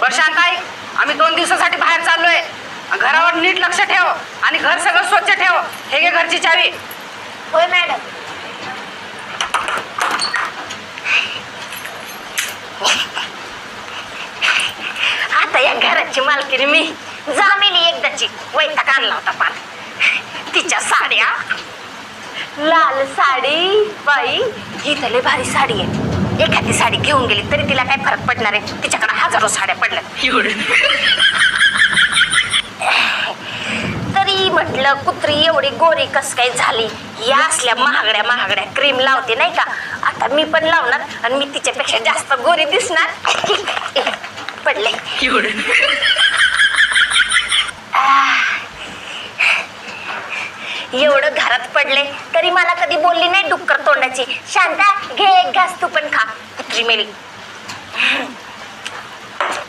बरं शांताई, आम्ही 2 दिवसासाठी बाहेर चाललोय. घरावर नीट लक्ष ठेव आणि घर सगळं स्वच्छ ठेव. हे घे घरची चावी. होय मॅडम. आता या घराची मालकीण मी. जामेली एकदाची वैताग आणला होता पान. तिच्या साड्या, लाल साडी, बाई ही तर लय भारी साडी आहे. एखादी साडी घेऊन गेली तरी तिला काय फरक पडणार आहे? तिच्याकडे हजारो साड्या पडल्या. तरी म्हटलं कुत्री एवढी गोरी कस काय झाली? या असल्या महागड्या महागड्या क्रीम लावते नाही का, आता मी पण लावणार आणि मी तिच्यापेक्षा जास्त गोरी दिसणार. पडले एवढं घरात पडले तरी मला कधी बोलली नाही डुक्कर तोंडाची. शांता घे एक घास तू पण खा. कुत्री मेली.